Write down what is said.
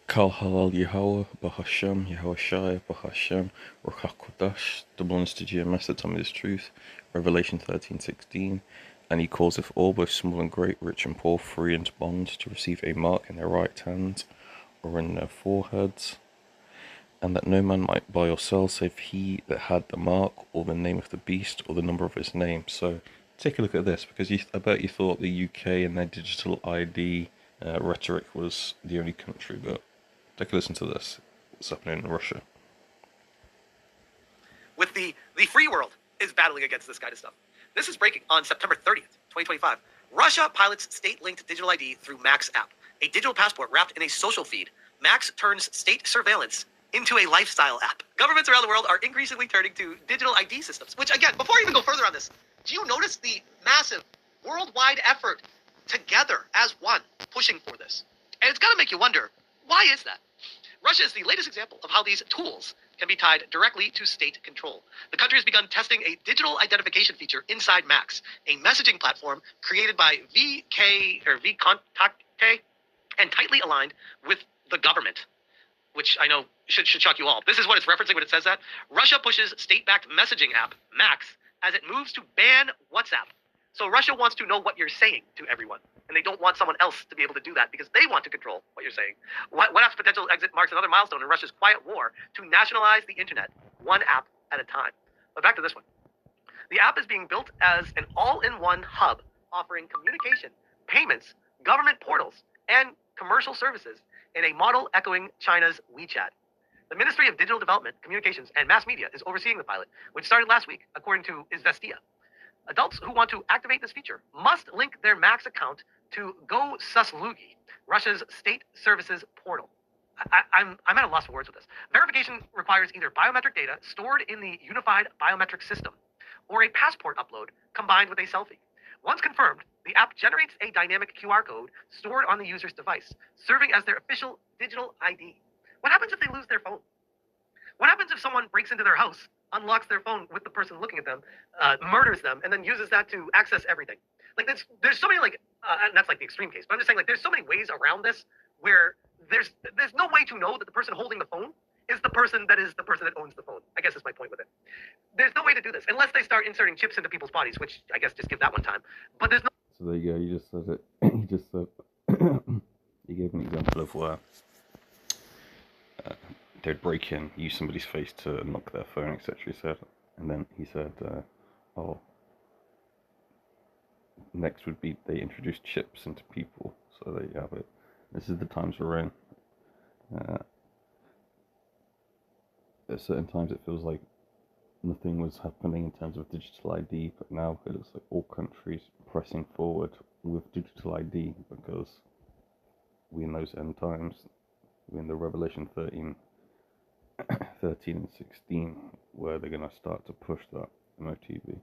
Kal Halal Yahweh, Bahashem, Yahweh Shai, Bahashem, Ruach HaKodesh, double honors to GMS, the time of his truth, Revelation 13:16, and he causeth all, both small and great, rich and poor, free and bond, to receive a mark in their right hands or in their foreheads, and that no man might buy or sell save he that had the mark, or the name of the beast, or the number of his name. So take a look at this, because I bet you thought the UK and their digital ID rhetoric was the only country, but take a listen to this. What's happening in Russia? With the free world is battling against this kind of stuff. This is breaking on September 30th, 2025. Russia pilots state-linked digital ID through Max app, a digital passport wrapped in a social feed. Max turns state surveillance into a lifestyle app. Governments around the world are increasingly turning to digital ID systems, which again, before I even go further on this, do you notice the massive worldwide effort together as one pushing for this? And it's got to make you wonder, why is that? Russia is the latest example of how these tools can be tied directly to state control. The country has begun testing a digital identification feature inside Max, a messaging platform created by vKontakte and tightly aligned with the government, which I know should shock you all. This is what it's referencing when it says that. Russia pushes state-backed messaging app, Max, as it moves to ban WhatsApp. So Russia wants to know what you're saying to everyone, and they don't want someone else to be able to do that because they want to control what you're saying. WhatsApp's potential exit marks another milestone in Russia's quiet war to nationalize the internet, one app at a time. But back to this one. The app is being built as an all-in-one hub offering communication, payments, government portals, and commercial services in a model echoing China's WeChat. The Ministry of Digital Development, Communications, and Mass Media is overseeing the pilot, which started last week, according to Izvestia. Adults who want to activate this feature must link their Max account to GoSuslugi, Russia's state services portal. I'm at a loss for words with this. Verification requires either biometric data stored in the Unified Biometric System or a passport upload combined with a selfie. Once confirmed, the app generates a dynamic QR code stored on the user's device, serving as their official digital ID. What happens if they lose their phone? What happens if someone breaks into their house, unlocks their phone with the person looking at them, murders them, and then uses that to access everything? Like there's so many and that's like the extreme case, but I'm just saying there's so many ways around this where there's no way to know that the person holding the phone is the person that owns the phone. I guess is my point with it. There's no way to do this unless they start inserting chips into people's bodies, which I guess just give that one time. But there's no. So there you go. You just said it. You just said. You gave an example of where they'd break in, use somebody's face to unlock their phone, etc. He said, and then he said, "Oh, next would be they introduce chips into people." So there you have it. This is the times we're in. At certain times, it feels like nothing was happening in terms of digital ID, but now it looks like all countries pressing forward with digital ID because we're in those end times. We're in the Revelation 13 and 16, where they're going to start to push that MOTB.